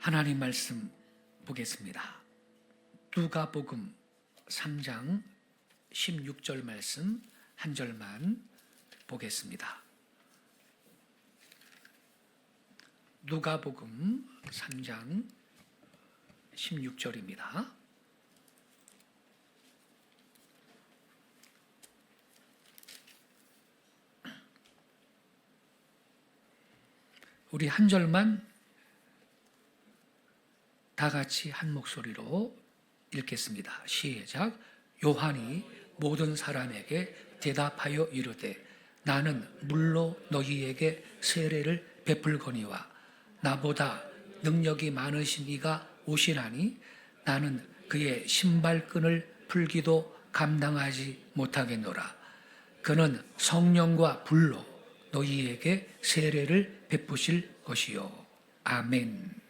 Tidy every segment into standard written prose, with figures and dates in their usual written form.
하나님 말씀 보겠습니다. 누가복음 3장 16절 말씀 한 절만 보겠습니다. 누가복음 3장 16절입니다. 우리 한 절만 다 같이 한 목소리로 읽겠습니다. 시작. 요한이 모든 사람에게 대답하여 이르되 나는 물로 너희에게 세례를 베풀거니와 나보다 능력이 많으신 이가 오시나니 나는 그의 신발끈을 풀기도 감당하지 못하겠노라. 그는 성령과 불로 너희에게 세례를 베푸실 것이요. 아멘.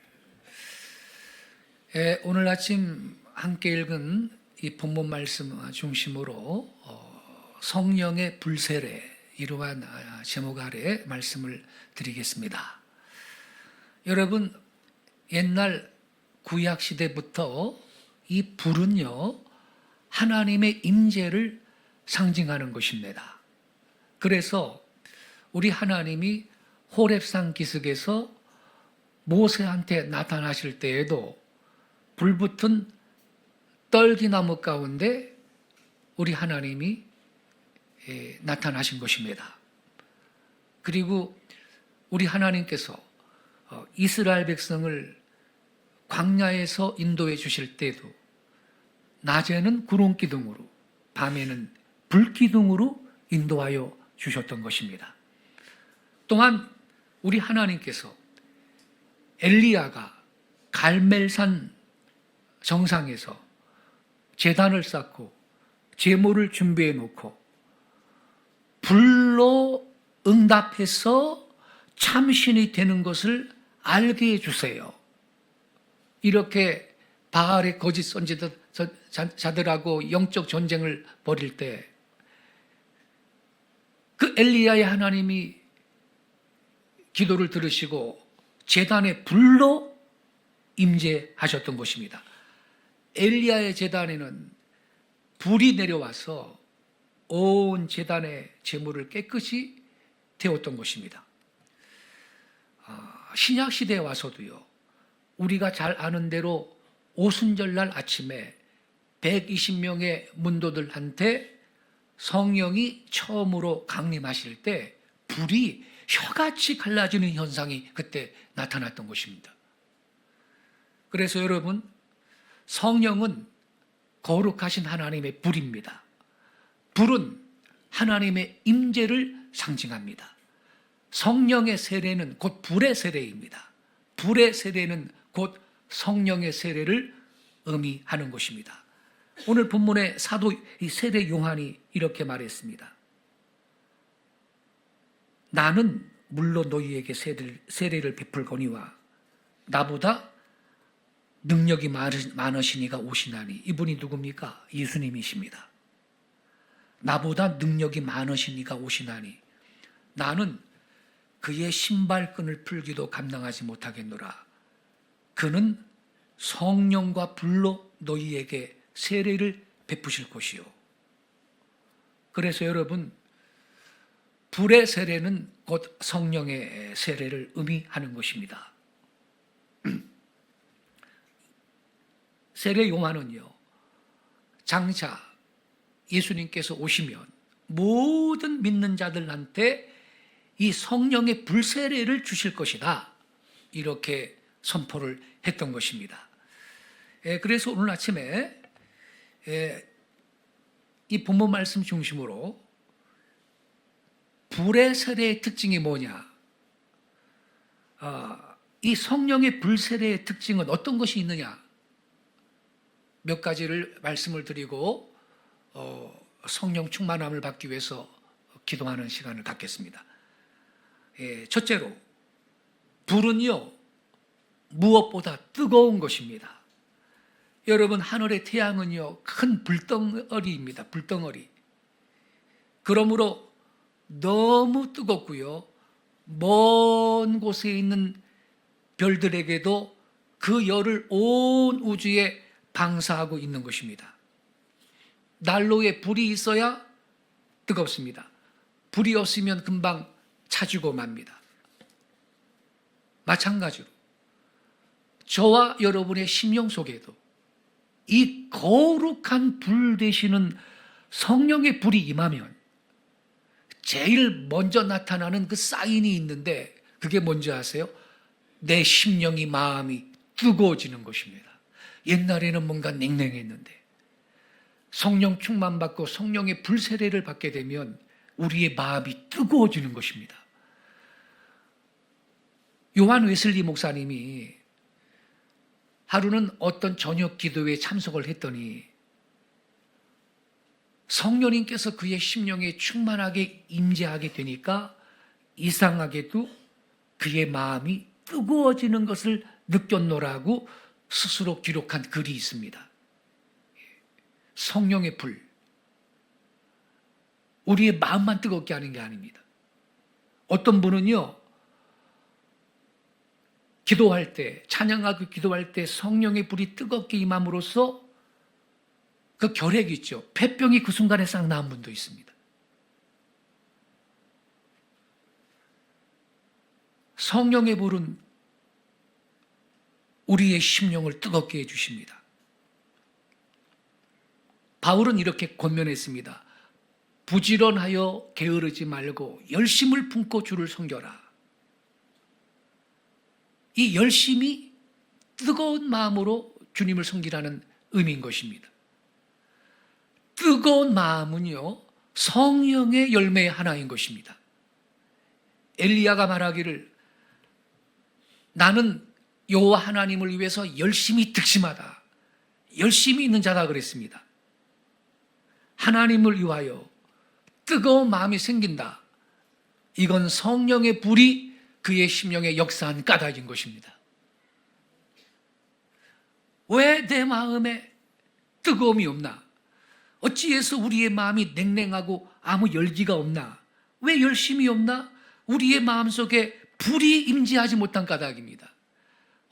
오늘 아침 함께 읽은 이 본문 말씀 중심으로 성령의 불세례, 이러한 제목 아래 말씀을 드리겠습니다. 여러분, 옛날 구약 시대부터 이 불은요 하나님의 임재를 상징하는 것입니다. 그래서 우리 하나님이 호렙산 기슭에서 모세한테 나타나실 때에도 불붙은 떨기나무 가운데 우리 하나님이 나타나신 것입니다. 그리고 우리 하나님께서 이스라엘 백성을 광야에서 인도해 주실 때도 낮에는 구름 기둥으로 밤에는 불 기둥으로 인도하여 주셨던 것입니다. 또한 우리 하나님께서 엘리야가 갈멜산 정상에서 제단을 쌓고 제물을 준비해 놓고 불로 응답해서 참신이 되는 것을 알게 해주세요. 이렇게 바알의 거짓 선지자들하고 영적 전쟁을 벌일 때 그 엘리야의 하나님이 기도를 들으시고 제단에 불로 임재하셨던 것입니다. 엘리야의 제단에는 불이 내려와서 온 제단의 제물을 깨끗이 태웠던 것입니다. 신약 시대에 와서도요, 우리가 잘 아는 대로 오순절날 아침에 120명의 문도들한테 성령이 처음으로 강림하실 때 불이 혀같이 갈라지는 현상이 그때 나타났던 것입니다. 그래서 여러분, 성령은 거룩하신 하나님의 불입니다. 불은 하나님의 임재를 상징합니다. 성령의 세례는 곧 불의 세례입니다. 불의 세례는 곧 성령의 세례를 의미하는 것입니다. 오늘 본문의 사도 이 세례 요한이 이렇게 말했습니다. 나는 물로 너희에게 세례를 베풀거니와 나보다 능력이 많으신 이가 오시나니. 이분이 누굽니까? 예수님이십니다. 나보다 능력이 많으신 이가 오시나니 나는 그의 신발끈을 풀기도 감당하지 못하겠노라. 그는 성령과 불로 너희에게 세례를 베푸실 것이요. 그래서 여러분, 불의 세례는 곧 성령의 세례를 의미하는 것입니다. 세례 요한은요, 장차 예수님께서 오시면 모든 믿는 자들한테 이 성령의 불세례를 주실 것이다, 이렇게 선포를 했던 것입니다. 그래서 오늘 아침에 이 본문 말씀 중심으로 불의 세례의 특징이 뭐냐, 이 성령의 불세례의 특징은 어떤 것이 있느냐, 몇 가지를 말씀을 드리고 성령 충만함을 받기 위해서 기도하는 시간을 갖겠습니다. 첫째로, 불은요 무엇보다 뜨거운 것입니다. 여러분, 하늘의 태양은요 큰 불덩어리입니다. 불덩어리. 그러므로 너무 뜨겁고요, 먼 곳에 있는 별들에게도 그 열을 온 우주에 방사하고 있는 것입니다. 난로에 불이 있어야 뜨겁습니다. 불이 없으면 금방 차지고 맙니다. 마찬가지로 저와 여러분의 심령 속에도 이 거룩한 불 되시는 성령의 불이 임하면 제일 먼저 나타나는 그 사인이 있는데, 그게 뭔지 아세요? 내 심령이, 마음이 뜨거워지는 것입니다. 옛날에는 뭔가 냉랭했는데 성령 충만받고 성령의 불 세례를 받게 되면 우리의 마음이 뜨거워지는 것입니다. 요한 웨슬리 목사님이 하루는 어떤 저녁 기도회에 참석을 했더니 성령님께서 그의 심령에 충만하게 임재하게 되니까 이상하게도 그의 마음이 뜨거워지는 것을 느꼈노라고 스스로 기록한 글이 있습니다. 성령의 불, 우리의 마음만 뜨겁게 하는 게 아닙니다. 어떤 분은요, 기도할 때, 찬양하고 기도할 때 성령의 불이 뜨겁게 임함으로써 그 결핵 있죠, 폐병이 그 순간에 싹 나은 분도 있습니다. 성령의 불은 우리의 심령을 뜨겁게 해주십니다. 바울은 이렇게 권면했습니다. 부지런하여 게으르지 말고 열심을 품고 주를 섬겨라. 이 열심이 뜨거운 마음으로 주님을 섬기라는 의미인 것입니다. 뜨거운 마음은요, 성령의 열매의 하나인 것입니다. 엘리야가 말하기를 나는 여호와 하나님을 위해서 열심히 득심하다, 열심히 있는 자다 그랬습니다. 하나님을 위하여 뜨거운 마음이 생긴다. 이건 성령의 불이 그의 심령에 역사한 까닭인 것입니다. 왜 내 마음에 뜨거움이 없나? 어찌해서 우리의 마음이 냉랭하고 아무 열기가 없나? 왜 열심이 없나? 우리의 마음속에 불이 임재하지 못한 까닭입니다.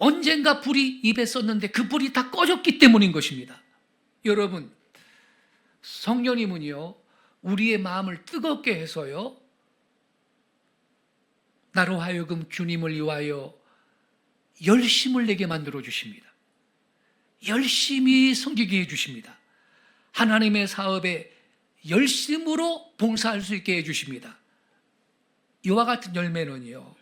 언젠가 불이 입에 썼는데 그 불이 다 꺼졌기 때문인 것입니다. 여러분, 성령님은요, 우리의 마음을 뜨겁게 해서요, 나로 하여금 주님을 위하여 열심을 내게 만들어 주십니다. 열심히 섬기게 해주십니다. 하나님의 사업에 열심으로 봉사할 수 있게 해주십니다. 이와 같은 열매는요,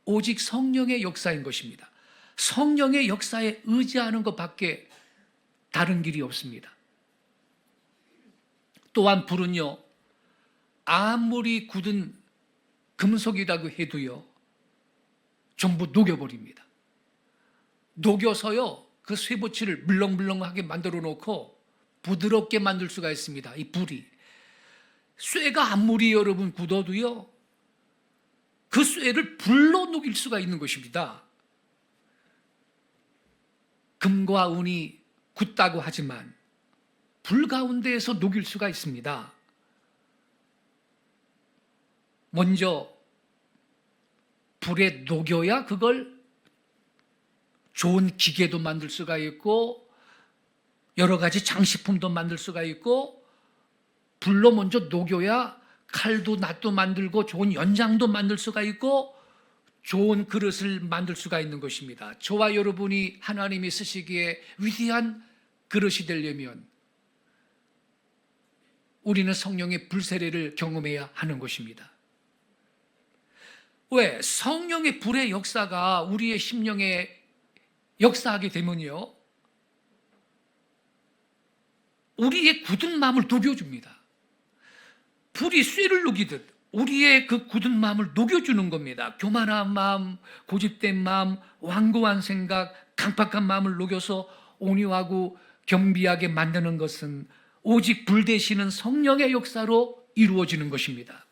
오직 성령의 역사인 것입니다. 성령의 역사에 의지하는 것밖에 다른 길이 없습니다. 또한 불은요, 아무리 굳은 금속이라고 해도요, 전부 녹여버립니다. 녹여서요, 그 쇠붙이를 물렁물렁하게 만들어 놓고 부드럽게 만들 수가 있습니다. 이 불이. 쇠가 아무리 여러분 굳어도요, 그 쇠를 불로 녹일 수가 있는 것입니다. 금과 은이 굳다고 하지만 불 가운데에서 녹일 수가 있습니다. 먼저 불에 녹여야 그걸 좋은 기계도 만들 수가 있고 여러 가지 장식품도 만들 수가 있고, 불로 먼저 녹여야 칼도 낫도 만들고 좋은 연장도 만들 수가 있고 좋은 그릇을 만들 수가 있는 것입니다. 저와 여러분이 하나님이 쓰시기에 위대한 그릇이 되려면 우리는 성령의 불세례를 경험해야 하는 것입니다. 왜? 성령의 불의 역사가 우리의 심령에 역사하게 되면요, 우리의 굳은 마음을 녹여줍니다. 불이 쇠를 녹이듯 우리의 그 굳은 마음을 녹여주는 겁니다. 교만한 마음, 고집된 마음, 완고한 생각, 강팍한 마음을 녹여서 온유하고 겸비하게 만드는 것은 오직 불 되시는 성령의 역사로 이루어지는 것입니다.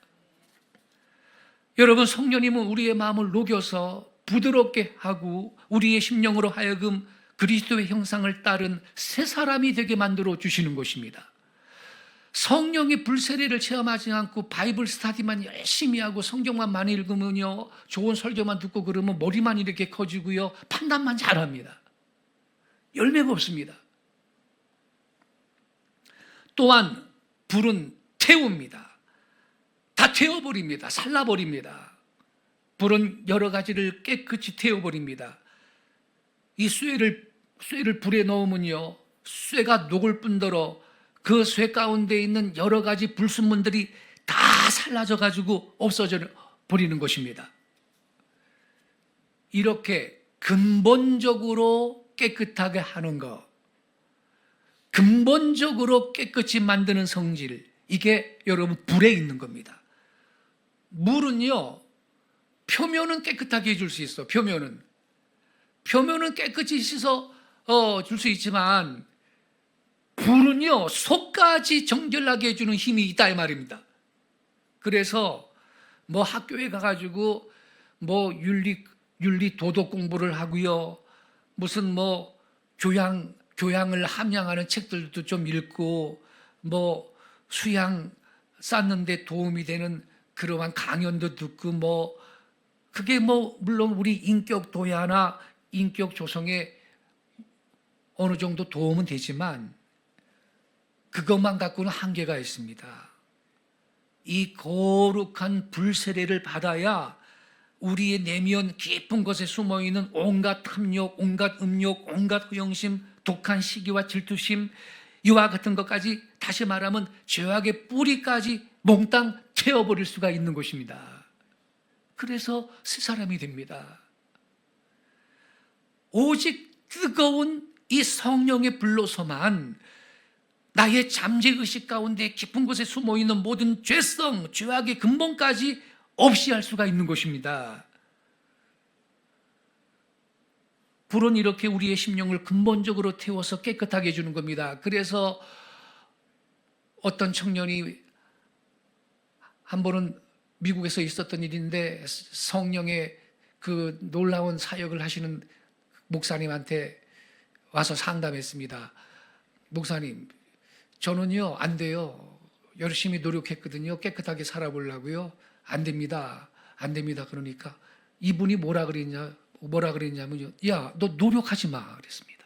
여러분, 성령님은 우리의 마음을 녹여서 부드럽게 하고 우리의 심령으로 하여금 그리스도의 형상을 따른 새 사람이 되게 만들어 주시는 것입니다. 성령의 불세례를 체험하지 않고 바이블 스터디만 열심히 하고 성경만 많이 읽으면요, 좋은 설교만 듣고 그러면 머리만 이렇게 커지고요, 판단만 잘합니다. 열매가 없습니다. 또한 불은 태웁니다. 다 태워버립니다. 살라버립니다. 불은 여러 가지를 깨끗이 태워버립니다. 이 쇠를 불에 넣으면요, 쇠가 녹을 뿐더러 그 쇠 가운데 있는 여러 가지 불순물들이 다 살라져 가지고 없어져 버리는 것입니다. 이렇게 근본적으로 깨끗하게 하는 것, 근본적으로 깨끗이 만드는 성질, 이게 여러분 불에 있는 겁니다. 물은요, 표면은 깨끗하게 해줄 수 있어. 표면은 깨끗이 씻어 줄 수 있지만 불은요, 속까지 정결하게 해주는 힘이 있다 이 말입니다. 그래서 뭐 학교에 가가지고 뭐 윤리 도덕 공부를 하고요, 무슨 뭐 교양을 함양하는 책들도 좀 읽고, 뭐 수양 쌓는데 도움이 되는 그러한 강연도 듣고, 뭐 그게 뭐 물론 우리 인격 도야나 인격 조성에 어느 정도 도움은 되지만 그것만 갖고는 한계가 있습니다. 이 거룩한 불세례를 받아야 우리의 내면 깊은 곳에 숨어있는 온갖 탐욕, 온갖 음욕, 온갖 허영심, 독한 시기와 질투심, 이와 같은 것까지, 다시 말하면 죄악의 뿌리까지 몽땅 태워버릴 수가 있는 것입니다. 그래서 새 사람이 됩니다. 오직 뜨거운 이 성령의 불로서만 나의 잠재의식 가운데 깊은 곳에 숨어있는 모든 죄성, 죄악의 근본까지 없이 할 수가 있는 것입니다. 불은 이렇게 우리의 심령을 근본적으로 태워서 깨끗하게 해주는 겁니다. 그래서 어떤 청년이 한 번은 미국에서 있었던 일인데, 성령의 그 놀라운 사역을 하시는 목사님한테 와서 상담했습니다. 목사님, 저는요 안 돼요. 열심히 노력했거든요. 깨끗하게 살아보려고요. 안 됩니다. 그러니까 이분이 뭐라 그랬냐면요, 야, 너 노력하지 마 그랬습니다.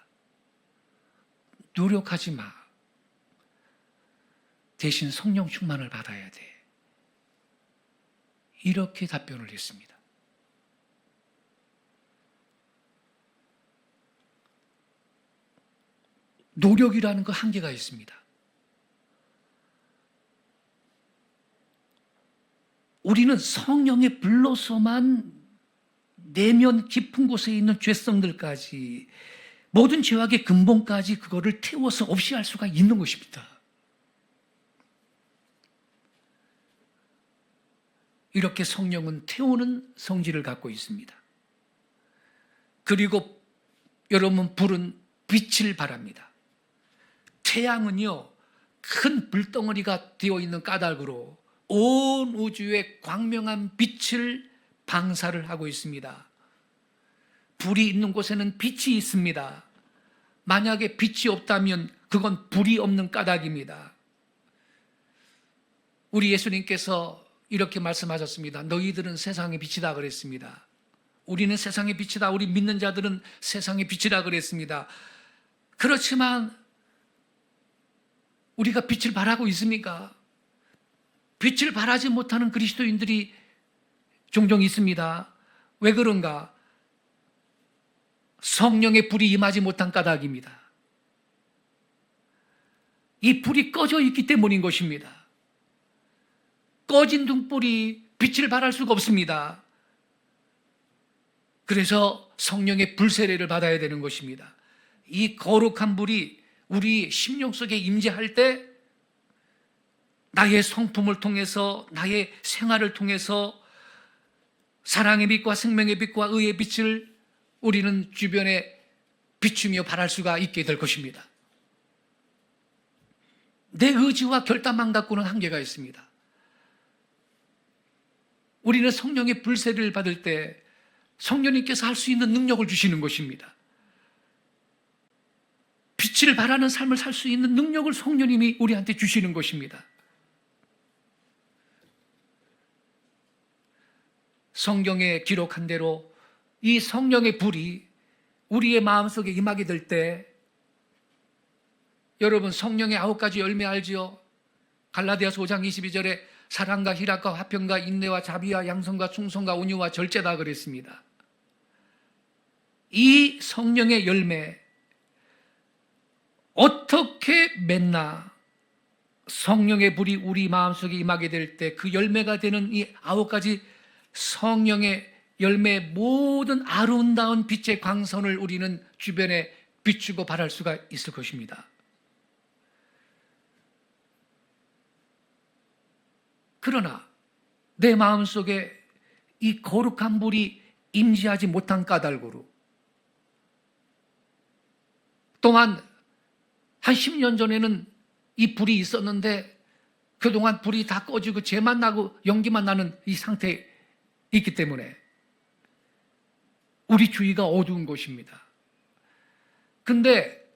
노력하지 마. 대신 성령 충만을 받아야 돼. 이렇게 답변을 했습니다. 노력이라는 거 한계가 있습니다. 우리는 성령의 불로서만 내면 깊은 곳에 있는 죄성들까지, 모든 죄악의 근본까지 그거를 태워서 없이 할 수가 있는 것입니다. 이렇게 성령은 태우는 성질을 갖고 있습니다. 그리고 여러분, 불은 빛을 발합니다. 태양은요, 큰 불덩어리가 되어 있는 까닭으로 온 우주에 광명한 빛을 방사를 하고 있습니다. 불이 있는 곳에는 빛이 있습니다. 만약에 빛이 없다면 그건 불이 없는 까닭입니다. 우리 예수님께서 이렇게 말씀하셨습니다. 너희들은 세상의 빛이다 그랬습니다. 우리는 세상의 빛이다. 우리 믿는 자들은 세상의 빛이다 그랬습니다. 그렇지만 우리가 빛을 발하고 있습니까? 빛을 발하지 못하는 그리스도인들이 종종 있습니다. 왜 그런가? 성령의 불이 임하지 못한 까닭입니다. 이 불이 꺼져 있기 때문인 것입니다. 꺼진 등불이 빛을 발할 수가 없습니다. 그래서 성령의 불세례를 받아야 되는 것입니다. 이 거룩한 불이 우리 심령 속에 임재할 때 나의 성품을 통해서, 나의 생활을 통해서 사랑의 빛과 생명의 빛과 의의 빛을 우리는 주변에 비추며 발할 수가 있게 될 것입니다. 내 의지와 결단만 갖고는 한계가 있습니다. 우리는 성령의 불세례를 받을 때 성령님께서 할 수 있는 능력을 주시는 것입니다. 빛을 발하는 삶을 살 수 있는 능력을 성령님이 우리한테 주시는 것입니다. 성경에 기록한 대로 이 성령의 불이 우리의 마음속에 임하게 될 때 여러분 성령의 9가지 열매 알지요? 갈라디아서 5장 22절에 사랑과 희락과 화평과 인내와 자비와 양선과 충성과 온유와 절제다 그랬습니다. 이 성령의 열매 어떻게 맺나? 성령의 불이 우리 마음속에 임하게 될 때 그 열매가 되는 이 9가지 성령의 열매의 모든 아름다운 빛의 광선을 우리는 주변에 비추고 발할 수가 있을 것입니다. 그러나 내 마음속에 이 거룩한 불이 임재하지 못한 까닭으로, 또한 한 10년 전에는 이 불이 있었는데 그동안 불이 다 꺼지고 재만 나고 연기만 나는 이 상태에 있기 때문에 우리 주위가 어두운 곳입니다. 근데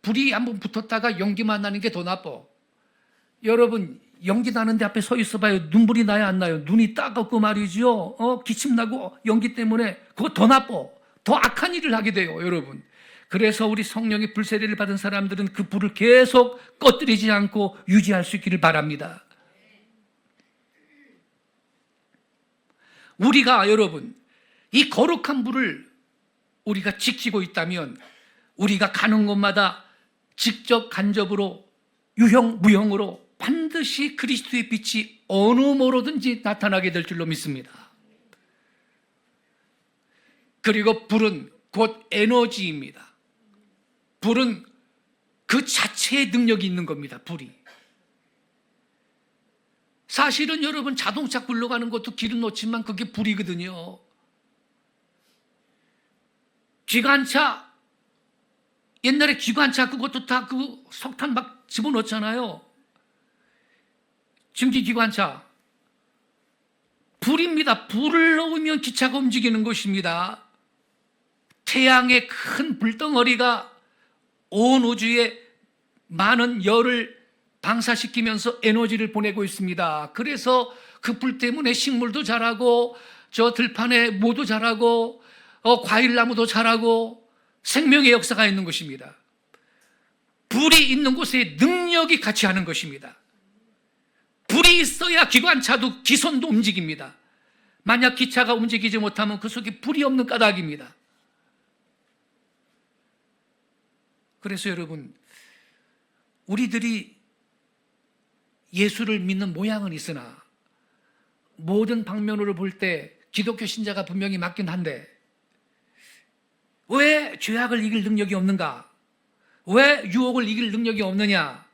불이 한번 붙었다가 연기만 나는 게 더 나빠. 여러분, 연기 나는데 앞에 서 있어봐요. 눈물이 나야 안 나요? 눈이 따갑고 말이죠. 기침 나고 연기 때문에 그거 더 나빠. 더 악한 일을 하게 돼요, 여러분. 그래서 우리 성령의 불세례를 받은 사람들은 그 불을 계속 꺼뜨리지 않고 유지할 수 있기를 바랍니다. 우리가 여러분 이 거룩한 불을 우리가 지키고 있다면 우리가 가는 곳마다 직접 간접으로 유형 무형으로 반드시 그리스도의 빛이 어느 모로든지 나타나게 될 줄로 믿습니다. 그리고 불은 곧 에너지입니다. 불은 그 자체의 능력이 있는 겁니다. 불이. 사실은 여러분 자동차 굴러가는 것도 기름 놓지만 그게 불이거든요. 기관차, 옛날에 기관차 그것도 다 그 석탄 막 집어넣잖아요. 증기기관차. 불입니다. 불을 넣으면 기차가 움직이는 것입니다. 태양의 큰 불덩어리가 온 우주에 많은 열을 방사시키면서 에너지를 보내고 있습니다. 그래서 그 불 때문에 식물도 자라고 저 들판에 모도 자라고 과일나무도 자라고 생명의 역사가 있는 것입니다. 불이 있는 곳에 능력이 같이 하는 것입니다. 불이 있어야 기관차도 기선도 움직입니다. 만약 기차가 움직이지 못하면 그 속에 불이 없는 까닭입니다. 그래서 여러분, 우리들이 예수를 믿는 모양은 있으나 모든 방면으로 볼 때 기독교 신자가 분명히 맞긴 한데 왜 죄악을 이길 능력이 없는가? 왜 유혹을 이길 능력이 없느냐?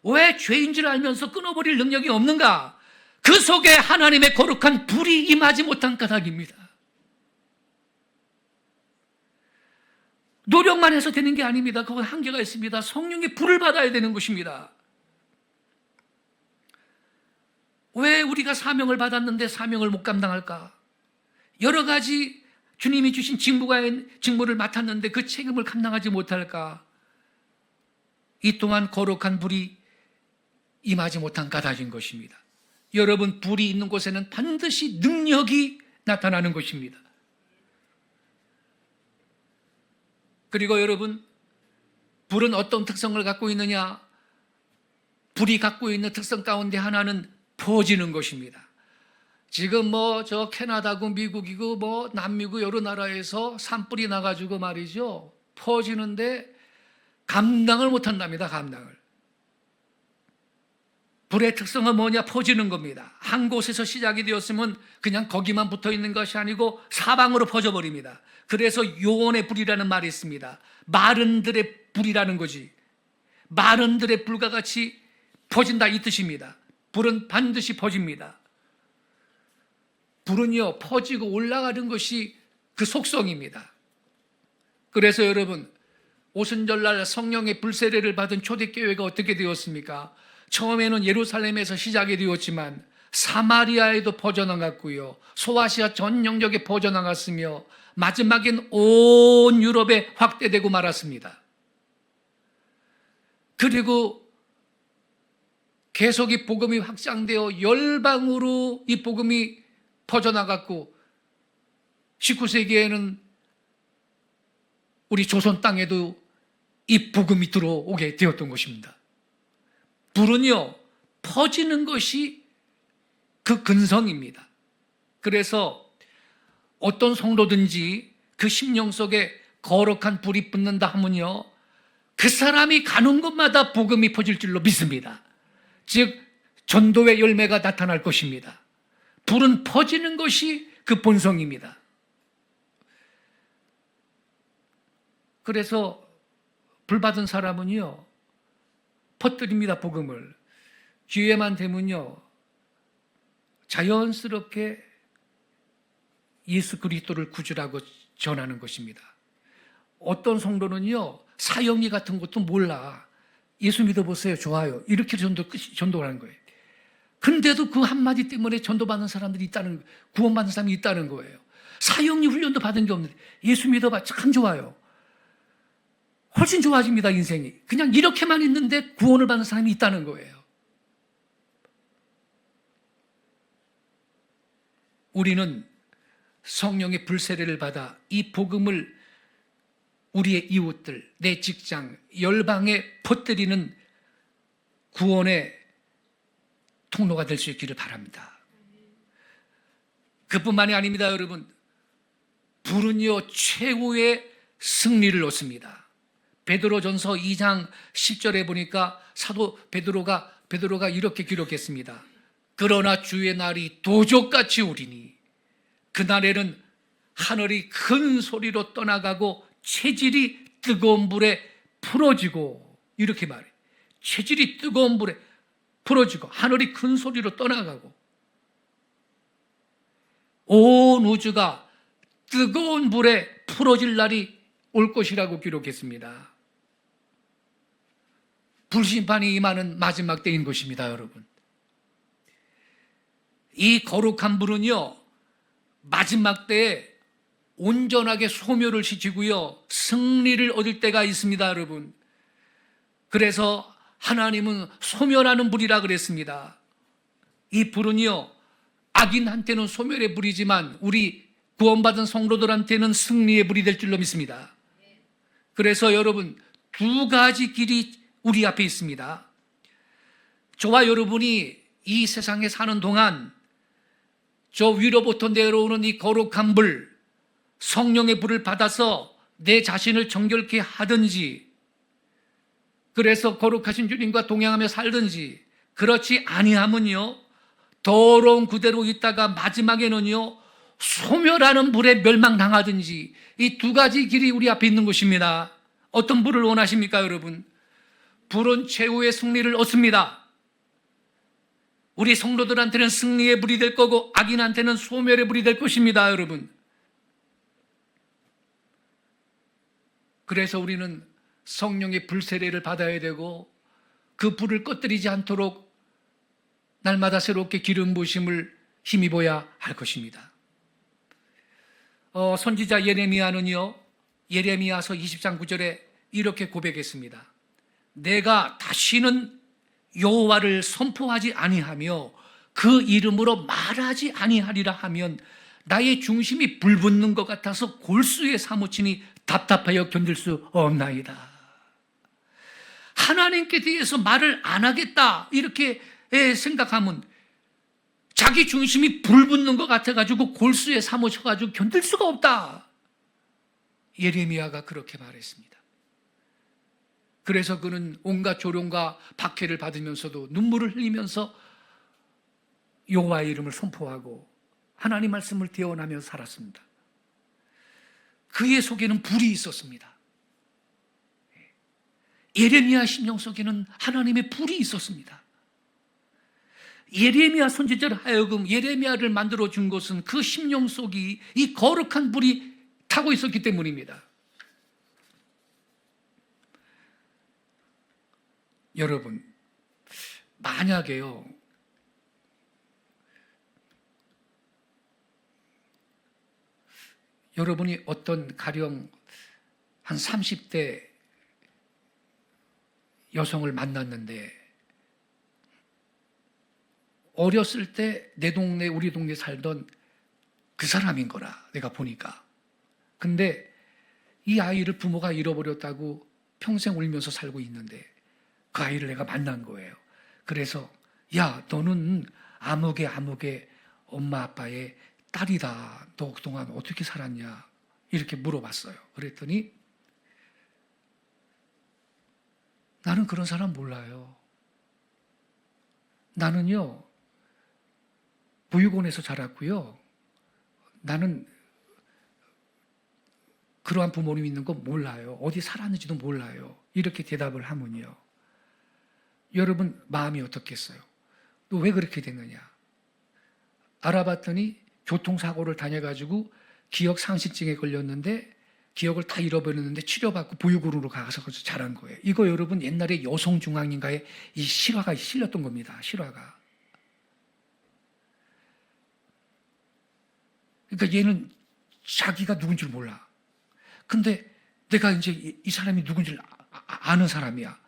왜 죄인 줄 알면서 끊어버릴 능력이 없는가? 그 속에 하나님의 거룩한 불이 임하지 못한 까닭입니다. 노력만 해서 되는 게 아닙니다. 그건 한계가 있습니다. 성령의 불을 받아야 되는 것입니다. 왜 우리가 사명을 받았는데 사명을 못 감당할까? 여러 가지 주님이 주신 직무를 맡았는데 그 책임을 감당하지 못할까? 이 또한 거룩한 불이 임하지 못한 까닭인 것입니다. 여러분, 불이 있는 곳에는 반드시 능력이 나타나는 것입니다. 그리고 여러분, 불은 어떤 특성을 갖고 있느냐? 불이 갖고 있는 특성 가운데 하나는 퍼지는 것입니다. 지금 저 캐나다고 미국이고 남미고 여러 나라에서 산불이 나가지고 말이죠. 퍼지는데 감당을 못한답니다. 감당을. 불의 특성은 뭐냐? 퍼지는 겁니다. 한 곳에서 시작이 되었으면 그냥 거기만 붙어 있는 것이 아니고 사방으로 퍼져버립니다. 그래서 요원의 불이라는 말이 있습니다. 마른들의 불이라는 거지. 마른들의 불과 같이 퍼진다 이 뜻입니다. 불은 반드시 퍼집니다. 불은요, 퍼지고 올라가는 것이 그 속성입니다. 그래서 여러분, 오순절날 성령의 불세례를 받은 초대교회가 어떻게 되었습니까? 처음에는 예루살렘에서 시작이 되었지만 사마리아에도 퍼져나갔고요, 소아시아 전 영역에 퍼져나갔으며 마지막엔 온 유럽에 확대되고 말았습니다. 그리고 계속 이 복음이 확장되어 열방으로 이 복음이 퍼져나갔고 19세기에는 우리 조선 땅에도 이 복음이 들어오게 되었던 것입니다. 불은요, 퍼지는 것이 그 근성입니다. 그래서 어떤 성도든지 그 심령 속에 거룩한 불이 붙는다 하면요, 그 사람이 가는 곳마다 복음이 퍼질 줄로 믿습니다. 즉 전도의 열매가 나타날 것입니다. 불은 퍼지는 것이 그 본성입니다. 그래서 불 받은 사람은요, 퍼뜨립니다. 복음을. 기회만 되면요, 자연스럽게 예수 그리스도를 구주라고 전하는 것입니다. 어떤 성도는요, 사형리 같은 것도 몰라. 예수 믿어보세요. 좋아요. 이렇게 전도를 하는 거예요. 근데도 그 한마디 때문에 전도받는 사람들이 있다는, 구원받는 사람이 있다는 거예요. 사형리 훈련도 받은 게 없는데 예수 믿어봐. 참 좋아요. 훨씬 좋아집니다, 인생이. 그냥 이렇게만 있는데 구원을 받는 사람이 있다는 거예요. 우리는 성령의 불세례를 받아 이 복음을 우리의 이웃들, 내 직장, 열방에 퍼뜨리는 구원의 통로가 될 수 있기를 바랍니다. 그뿐만이 아닙니다, 여러분. 불은요, 최후의 승리를 얻습니다. 베드로전서 2장 10절에 보니까 사도 베드로가 이렇게 기록했습니다. 그러나 주의 날이 도적같이 오리니 그날에는 하늘이 큰 소리로 떠나가고 체질이 뜨거운 불에 풀어지고, 이렇게 말해. 체질이 뜨거운 불에 풀어지고 하늘이 큰 소리로 떠나가고 온 우주가 뜨거운 불에 풀어질 날이 올 것이라고 기록했습니다. 불심판이 임하는 마지막 때인 것입니다, 여러분. 이 거룩한 불은요, 마지막 때에 온전하게 소멸을 시키고요, 승리를 얻을 때가 있습니다, 여러분. 그래서 하나님은 소멸하는 불이라 그랬습니다. 이 불은요, 악인한테는 소멸의 불이지만 우리 구원받은 성도들한테는 승리의 불이 될 줄로 믿습니다. 그래서 여러분, 두 가지 길이 우리 앞에 있습니다. 저와 여러분이 이 세상에 사는 동안 저 위로부터 내려오는 이 거룩한 불, 성령의 불을 받아서 내 자신을 정결케 하든지, 그래서 거룩하신 주님과 동행하며 살든지, 그렇지 아니하면요, 더러운 그대로 있다가 마지막에는요, 소멸하는 불에 멸망당하든지, 이 두 가지 길이 우리 앞에 있는 것입니다. 어떤 불을 원하십니까, 여러분? 불은 최후의 승리를 얻습니다. 우리 성도들한테는 승리의 불이 될 거고 악인한테는 소멸의 불이 될 것입니다, 여러분. 그래서 우리는 성령의 불세례를 받아야 되고 그 불을 꺼뜨리지 않도록 날마다 새롭게 기름 부으심을 힘입어야 할 것입니다. 선지자 예레미야는요, 예레미야서 20장 9절에 이렇게 고백했습니다. 내가 다시는 여호와를 선포하지 아니하며 그 이름으로 말하지 아니하리라 하면 나의 중심이 불붙는 것 같아서 골수에 사무치니 답답하여 견딜 수 없나이다. 하나님께 대해서 말을 안 하겠다 이렇게 생각하면 자기 중심이 불붙는 것 같아가지고 골수에 사무쳐가지고 견딜 수가 없다. 예레미야가 그렇게 말했습니다. 그래서 그는 온갖 조롱과 박해를 받으면서도 눈물을 흘리면서 여호와의 이름을 선포하고 하나님 말씀을 대언하며 살았습니다. 그의 속에는 불이 있었습니다. 예레미야 심령 속에는 하나님의 불이 있었습니다. 예레미야 선지자를 하여금 예레미야를 만들어 준 것은 그 심령 속이 이 거룩한 불이 타고 있었기 때문입니다. 여러분, 만약에요, 여러분이 어떤 가령 한 30대 여성을 만났는데 어렸을 때 내 동네, 우리 동네 살던 그 사람인 거라 내가 보니까. 근데 이 아이를 부모가 잃어버렸다고 평생 울면서 살고 있는데 그 아이를 내가 만난 거예요. 그래서 야, 너는 아무개 엄마 아빠의 딸이다. 너 그동안 어떻게 살았냐? 이렇게 물어봤어요. 그랬더니 나는 그런 사람 몰라요. 나는요, 보육원에서 자랐고요. 나는 그러한 부모님 있는 거 몰라요. 어디 살았는지도 몰라요. 이렇게 대답을 하면요. 여러분 마음이 어떻겠어요? 너 왜 그렇게 됐느냐? 알아봤더니 교통사고를 다녀가지고 기억상실증에 걸렸는데 기억을 다 잃어버렸는데 치료받고 보육원으로 가서 자란 거예요. 이거 여러분 옛날에 여성중앙인가에 이 실화가 실렸던 겁니다. 실화가. 그러니까 얘는 자기가 누군지 몰라. 근데 내가 이제 이 사람이 누군지 아는 사람이야.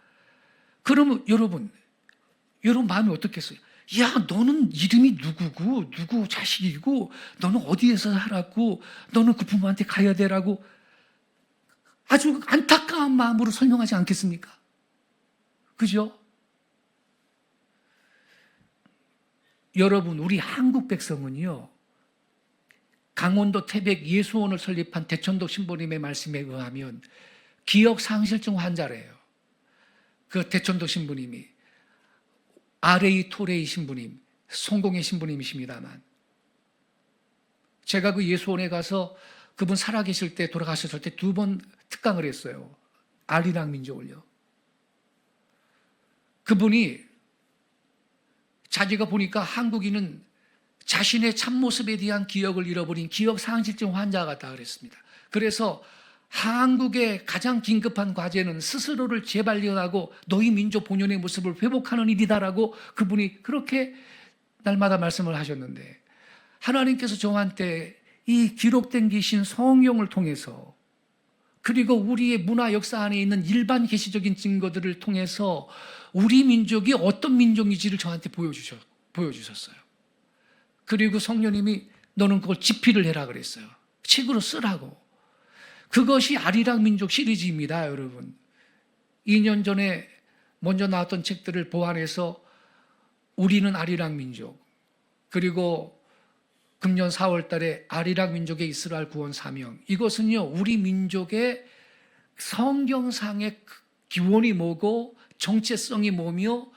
그러면 여러분 마음이 어떻겠어요? 야, 너는 이름이 누구고 누구 자식이고 너는 어디에서 살았고 너는 그 부모한테 가야 되라고 아주 안타까운 마음으로 설명하지 않겠습니까? 그죠? 여러분, 우리 한국 백성은요, 강원도 태백 예수원을 설립한 대천도 신부님의 말씀에 의하면 기억상실증 환자래요. 그 대천도 신부님이 아레이 토레이 신부님, 성공의 신부님이십니다만 제가 그 예수원에 가서 그분 살아계실 때 돌아가셨을 때 2번 특강을 했어요. 아리랑 민족을요. 그분이 자기가 보니까 한국인은 자신의 참모습에 대한 기억을 잃어버린 기억상실증 환자 같다 그랬습니다. 그래서 한국의 가장 긴급한 과제는 스스로를 재발견하고 너희 민족 본연의 모습을 회복하는 일이다라고 그분이 그렇게 날마다 말씀을 하셨는데 하나님께서 저한테 이 기록된 계신 성경을 통해서 그리고 우리의 문화 역사 안에 있는 일반 계시적인 증거들을 통해서 우리 민족이 어떤 민족인지를 저한테 보여주셨어요. 그리고 성령님이 너는 그걸 집필을 해라 그랬어요. 책으로 쓰라고. 그것이 아리랑 민족 시리즈입니다, 여러분. 2년 전에 먼저 나왔던 책들을 보완해서 우리는 아리랑 민족, 그리고 금년 4월 달에 아리랑 민족의 이스라엘 구원 사명, 이것은요 우리 민족의 성경상의 기원이 뭐고 정체성이 뭐며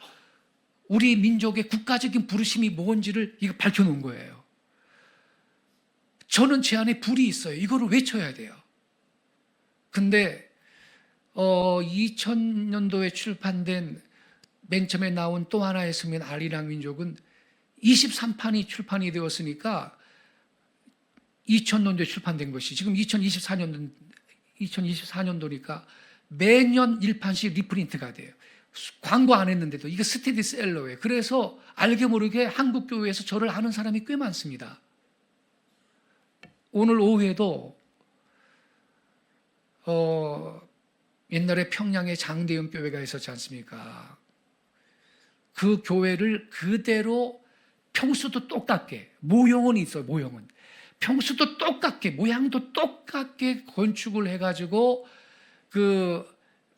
우리 민족의 국가적인 부르심이 뭔지를 이거 밝혀놓은 거예요. 저는 제 안에 불이 있어요. 이거를 외쳐야 돼요. 근데 2000년도에 출판된 맨 처음에 나온 또 하나의 서면 아리랑 민족은 23판이 출판이 되었으니까 2000년도에 출판된 것이 지금 2024년도니까 매년 1판씩 리프린트가 돼요. 광고 안 했는데도 이게 스테디셀러예요. 그래서 알게 모르게 한국 교회에서 저를 아는 사람이 꽤 많습니다. 오늘 오후에도 옛날에 평양에 장대영 교회가 있었지 않습니까? 그 교회를 그대로 평수도 똑같게, 모형은 있어요, 모형은. 평수도 똑같게, 모양도 똑같게 건축을 해가지고 그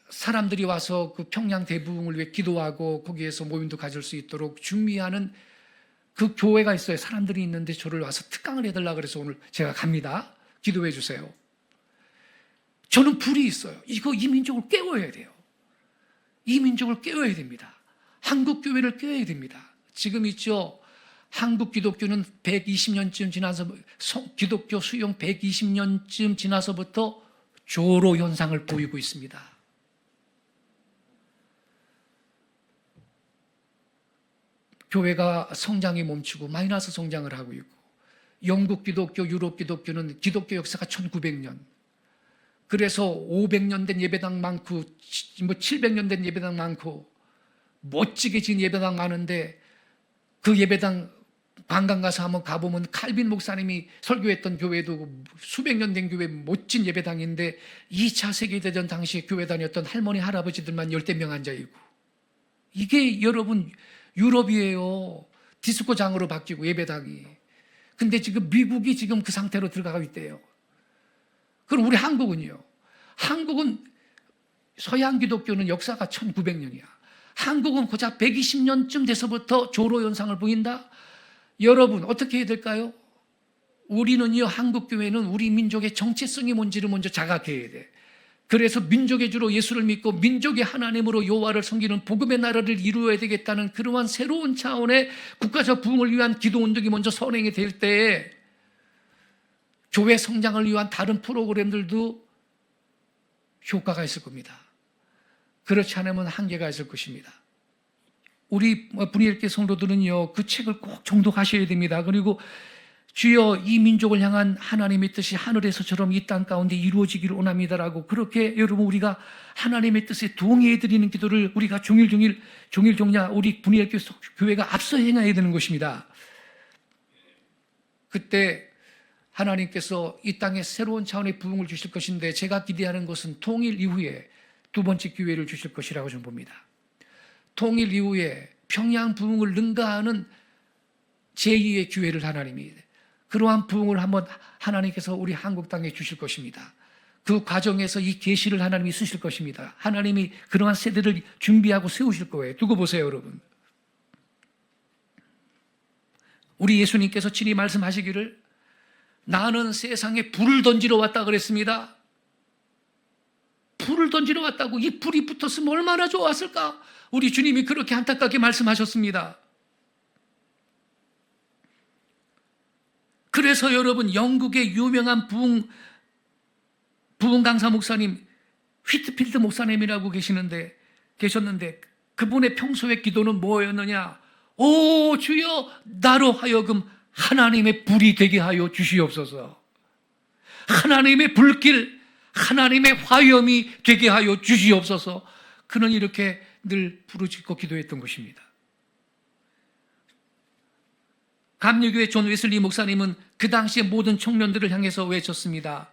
사람들이 와서 그 평양 대부흥을 위해 기도하고 거기에서 모임도 가질 수 있도록 준비하는 그 교회가 있어요. 사람들이 있는데 저를 와서 특강을 해달라 그래서 오늘 제가 갑니다. 기도해 주세요. 저는 불이 있어요. 이 민족을 깨워야 돼요. 이 민족을 깨워야 됩니다. 한국 교회를 깨워야 됩니다. 지금 있죠. 한국 기독교는 120년쯤 지나서 기독교 수용 120년쯤 지나서부터 조로 현상을 보이고 있습니다. 교회가 성장이 멈추고 마이너스 성장을 하고 있고 영국 기독교, 유럽 기독교는 기독교 역사가 1900년. 그래서 500년 된 예배당 많고 700년 된 예배당 많고 멋지게 지은 예배당 많은데 그 예배당 관광 가서 한번 가보면 칼빈 목사님이 설교했던 교회도 수백 년 된 교회 멋진 예배당인데 2차 세계대전 당시에 교회 다녔던 할머니 할아버지들만 열댓 명 앉아있고 이게 여러분 유럽이에요. 디스코장으로 바뀌고 예배당이. 근데 지금 미국이 지금 그 상태로 들어가고 있대요. 그럼 우리 한국은요? 한국은 서양 기독교는 역사가 1900년이야. 한국은 고작 120년쯤 돼서부터 조로 현상을 보인다. 여러분 어떻게 해야 될까요? 우리는요, 한국교회는 우리 민족의 정체성이 뭔지를 먼저 자각해야 돼. 그래서 민족의 주로 예수를 믿고 민족의 하나님으로 여호와를 섬기는 복음의 나라를 이루어야 되겠다는 그러한 새로운 차원의 국가적 부흥을 위한 기도운동이 먼저 선행이 될 때에 교회 성장을 위한 다른 프로그램들도 효과가 있을 겁니다. 그렇지 않으면 한계가 있을 것입니다. 우리 분이엘교 성도들은요, 그 책을 꼭 정독하셔야 됩니다. 그리고 주여 이 민족을 향한 하나님의 뜻이 하늘에서처럼 이 땅 가운데 이루어지기를 원합니다라고 그렇게 여러분 우리가 하나님의 뜻에 동의해드리는 기도를 우리가 종일종야 우리 분이엘교 교회가 앞서 행해야 되는 것입니다. 그때 하나님께서 이 땅에 새로운 차원의 부흥을 주실 것인데 제가 기대하는 것은 통일 이후에 두 번째 기회를 주실 것이라고 저는 봅니다. 통일 이후에 평양 부흥을 능가하는 제2의 기회를 하나님이 그러한 부흥을 한번 하나님께서 우리 한국 땅에 주실 것입니다. 그 과정에서 이 계시를 하나님이 쓰실 것입니다. 하나님이 그러한 세대를 준비하고 세우실 거예요. 두고 보세요, 여러분. 우리 예수님께서 친히 말씀하시기를 나는 세상에 불을 던지러 왔다 그랬습니다. 불을 던지러 왔다고. 이 불이 붙었으면 얼마나 좋았을까? 우리 주님이 그렇게 안타깝게 말씀하셨습니다. 그래서 여러분 영국의 유명한 부흥 강사 목사님 휘트필드 목사님이라고 계셨는데 그분의 평소의 기도는 뭐였느냐? 오 주여 나로 하여금 하나님의 불이 되게 하여 주시옵소서. 하나님의 불길, 하나님의 화염이 되게 하여 주시옵소서. 그는 이렇게 늘 부르짖고 기도했던 것입니다. 감리교회 존 웨슬리 목사님은 그 당시에 모든 청년들을 향해서 외쳤습니다.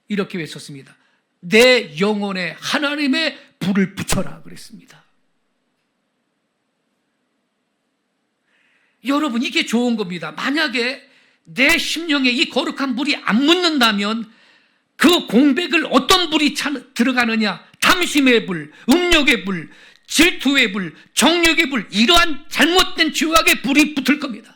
이렇게 외쳤습니다. 내 영혼에 하나님의 불을 붙여라 그랬습니다. 여러분 이게 좋은 겁니다. 만약에 내 심령에 이 거룩한 불이 안 묻는다면 그 공백을 어떤 불이 들어가느냐? 탐심의 불, 음욕의 불, 질투의 불, 정욕의 불, 이러한 잘못된 죄악의 불이 붙을 겁니다.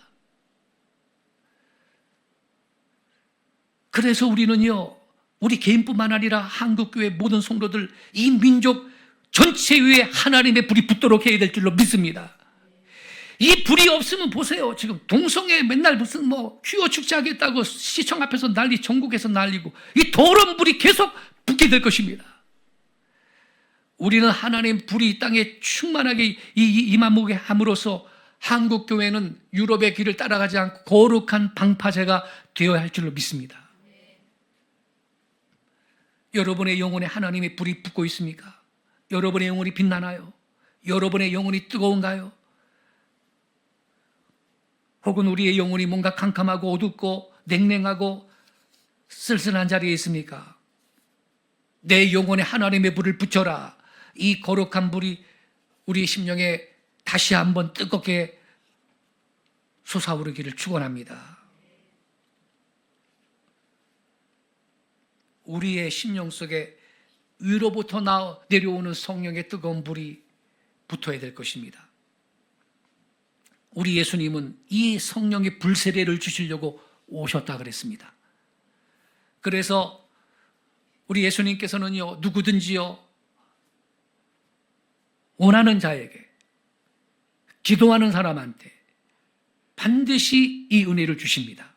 그래서 우리는요, 우리 개인뿐만 아니라 한국교회 모든 성도들, 이 민족 전체 위에 하나님의 불이 붙도록 해야 될 줄로 믿습니다. 이 불이 없으면 보세요. 지금 동성애 맨날 무슨 퀴어 축제 하겠다고 시청 앞에서 전국에서 난리고, 이 더러운 불이 계속 붙게 될 것입니다. 우리는 하나님 불이 이 땅에 충만하게 임하게 함으로써 한국교회는 유럽의 길을 따라가지 않고 거룩한 방파제가 되어야 할 줄로 믿습니다. 여러분의 영혼에 하나님의 불이 붙고 있습니까? 여러분의 영혼이 빛나나요? 여러분의 영혼이 뜨거운가요? 혹은 우리의 영혼이 뭔가 캄캄하고 어둡고 냉랭하고 쓸쓸한 자리에 있습니까? 내 영혼에 하나님의 불을 붙여라. 이 거룩한 불이 우리의 심령에 다시 한번 뜨겁게 솟아오르기를 축원합니다. 우리의 심령 속에 위로부터 내려오는 성령의 뜨거운 불이 붙어야 될 것입니다. 우리 예수님은 이 성령의 불세례를 주시려고 오셨다 그랬습니다. 그래서 우리 예수님께서는요, 누구든지요, 원하는 자에게, 기도하는 사람한테 반드시 이 은혜를 주십니다.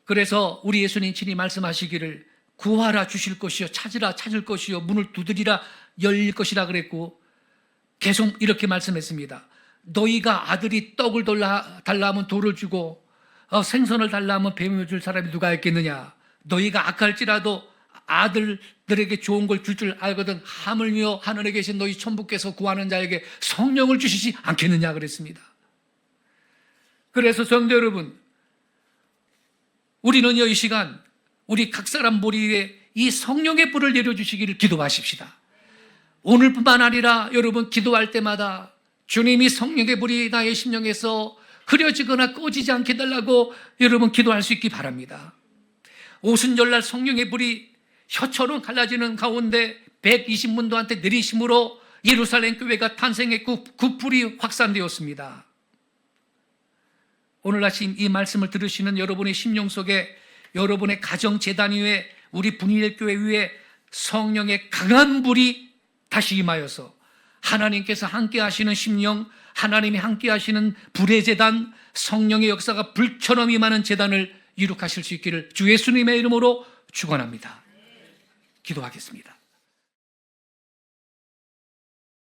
그래서 우리 예수님 친히 말씀하시기를 구하라 주실 것이요, 찾으라 찾을 것이요, 문을 두드리라 열릴 것이라 그랬고, 계속 이렇게 말씀했습니다. 너희가 아들이 떡을 달라 하면 돌을 주고 생선을 달라 하면 뱀을 줄 사람이 누가 있겠느냐? 너희가 악할지라도 아들들에게 좋은 걸 줄 줄 알거든 하물며 하늘에 계신 너희 천부께서 구하는 자에게 성령을 주시지 않겠느냐 그랬습니다. 그래서 성도 여러분, 우리는요, 이 시간 우리 각 사람 머리에 이 성령의 불을 내려주시기를 기도하십시다. 오늘뿐만 아니라 여러분 기도할 때마다 주님이 성령의 불이 나의 심령에서 흐려지거나 꺼지지 않게 해달라고 여러분 기도할 수 있기 바랍니다. 오순절날 성령의 불이 혀처럼 갈라지는 가운데 120문도한테 내리심으로 예루살렘 교회가 탄생했고 그 불이 확산되었습니다. 오늘 아침 이 말씀을 들으시는 여러분의 심령 속에 여러분의 가정 재단 위에 우리 분이엘 교회 위에 성령의 강한 불이 다시 임하여서 하나님께서 함께 하시는 심령, 하나님이 함께 하시는 불의 재단, 성령의 역사가 불처럼 임하는 재단을 이룩하실 수 있기를 주 예수님의 이름으로 축원합니다. 기도하겠습니다.